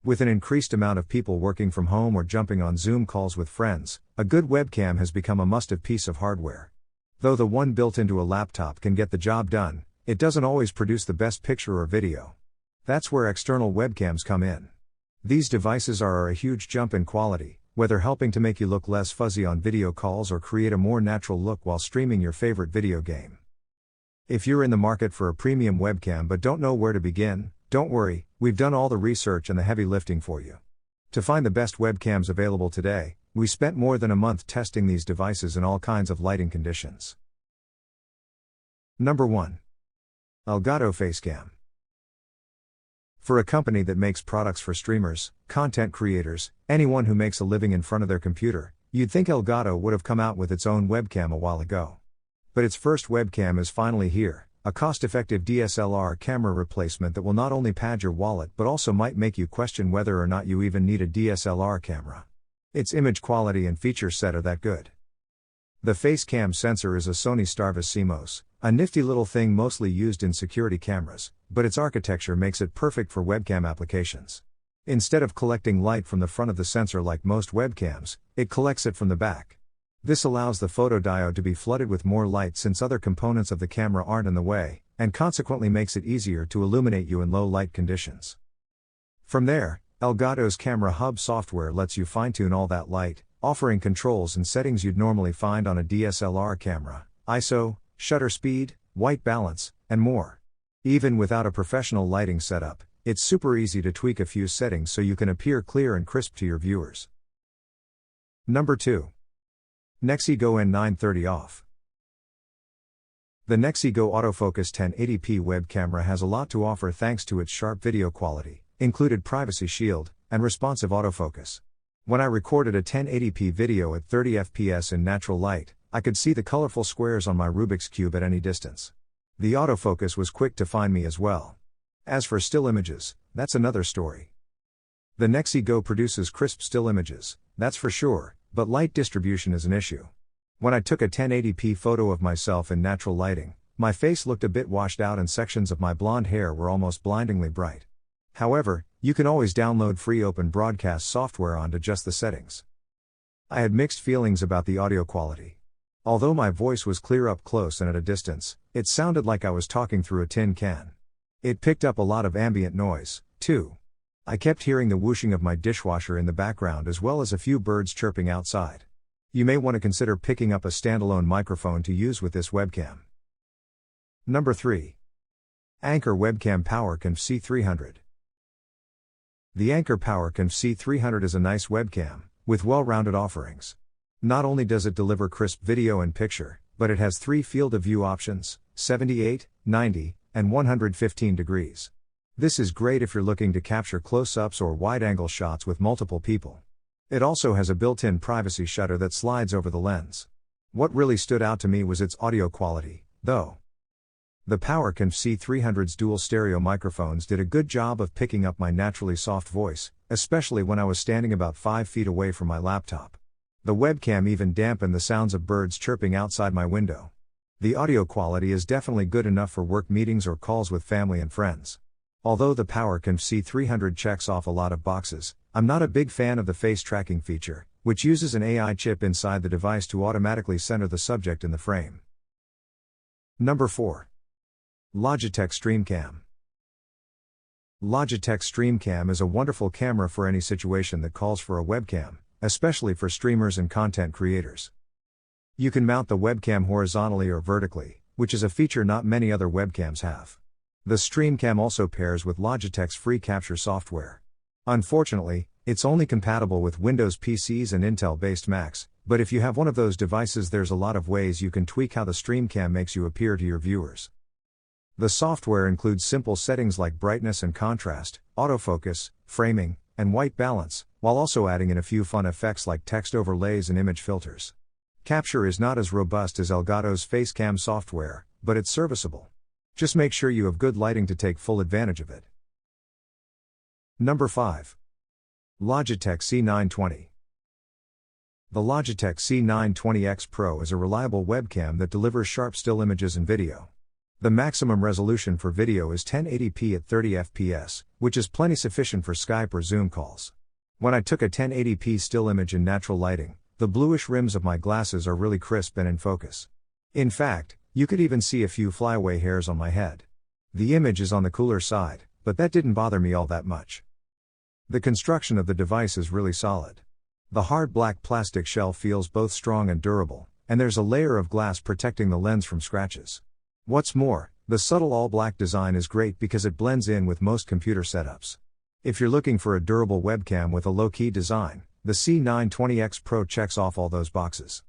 With an increased amount of people working from home or jumping on Zoom calls with friends, a good webcam has become a must-have piece of hardware. Though the one built into a laptop can get the job done, it doesn't always produce the best picture or video. That's where external webcams come in. These devices are a huge jump in quality, whether helping to make you look less fuzzy on video calls or create a more natural look while streaming your favorite video game. If you're in the market for a premium webcam but don't know where to begin, don't worry, we've done all the research and the heavy lifting for you. To find the best webcams available today, we spent more than a month testing these devices in all kinds of lighting conditions. Number 1. Elgato Facecam. For a company that makes products for streamers, content creators, anyone who makes a living in front of their computer, you'd think Elgato would have come out with its own webcam a while ago. But its first webcam is finally here. A cost-effective DSLR camera replacement that will not only pad your wallet but also might make you question whether or not you even need a DSLR camera. Its image quality and feature set are that good. The Facecam sensor is a Sony Starvis CMOS, a nifty little thing mostly used in security cameras, but its architecture makes it perfect for webcam applications. Instead of collecting light from the front of the sensor like most webcams, it collects it from the back. This allows the photodiode to be flooded with more light since other components of the camera aren't in the way, and consequently makes it easier to illuminate you in low light conditions. From there, Elgato's Camera Hub software lets you fine-tune all that light, offering controls and settings you'd normally find on a DSLR camera: ISO, shutter speed, white balance, and more. Even without a professional lighting setup, it's super easy to tweak a few settings so you can appear clear and crisp to your viewers. Number 2. Nexigo N930 Off. The Nexigo Autofocus 1080p web camera has a lot to offer thanks to its sharp video quality, included privacy shield, and responsive autofocus. When I recorded a 1080p video at 30 fps in natural light, I could see the colorful squares on my Rubik's Cube at any distance. The autofocus was quick to find me as well. As for still images, that's another story. The Nexigo produces crisp still images, that's for sure, but light distribution is an issue. When I took a 1080p photo of myself in natural lighting, my face looked a bit washed out and sections of my blonde hair were almost blindingly bright. However, you can always download free open broadcast software to adjust the settings. I had mixed feelings about the audio quality. Although my voice was clear up close and at a distance, it sounded like I was talking through a tin can. It picked up a lot of ambient noise, too. I kept hearing the whooshing of my dishwasher in the background as well as a few birds chirping outside. You may want to consider picking up a standalone microphone to use with this webcam. Number 3. Anker Webcam PowerConf C300. The Anker PowerConf C300 is a nice webcam, with well-rounded offerings. Not only does it deliver crisp video and picture, but it has 3 field of view options: 78, 90, and 115 degrees. This is great if you're looking to capture close-ups or wide-angle shots with multiple people. It also has a built-in privacy shutter that slides over the lens. What really stood out to me was its audio quality, though. The PowerConf C300's dual stereo microphones did a good job of picking up my naturally soft voice, especially when I was standing about 5 feet away from my laptop. The webcam even dampened the sounds of birds chirping outside my window. The audio quality is definitely good enough for work meetings or calls with family and friends. Although the PowerConf C300 checks off a lot of boxes, I'm not a big fan of the face tracking feature, which uses an AI chip inside the device to automatically center the subject in the frame. Number 4. Logitech StreamCam. Logitech StreamCam is a wonderful camera for any situation that calls for a webcam, especially for streamers and content creators. You can mount the webcam horizontally or vertically, which is a feature not many other webcams have. The StreamCam also pairs with Logitech's free capture software. Unfortunately, it's only compatible with Windows PCs and Intel-based Macs, but if you have one of those devices, there's a lot of ways you can tweak how the StreamCam makes you appear to your viewers. The software includes simple settings like brightness and contrast, autofocus, framing, and white balance, while also adding in a few fun effects like text overlays and image filters. Capture is not as robust as Elgato's Facecam software, but it's serviceable. Just make sure you have good lighting to take full advantage of it. Number 5. Logitech C920. The Logitech C920X Pro is a reliable webcam that delivers sharp still images and video. The maximum resolution for video is 1080p at 30 fps, which is plenty sufficient for Skype or Zoom calls. When I took a 1080p still image in natural lighting, the bluish rims of my glasses are really crisp and in focus. In fact, you could even see a few flyaway hairs on my head. The image is on the cooler side, but that didn't bother me all that much. The construction of the device is really solid. The hard black plastic shell feels both strong and durable, and there's a layer of glass protecting the lens from scratches. What's more, the subtle all-black design is great because it blends in with most computer setups. If you're looking for a durable webcam with a low-key design, the C920X Pro checks off all those boxes.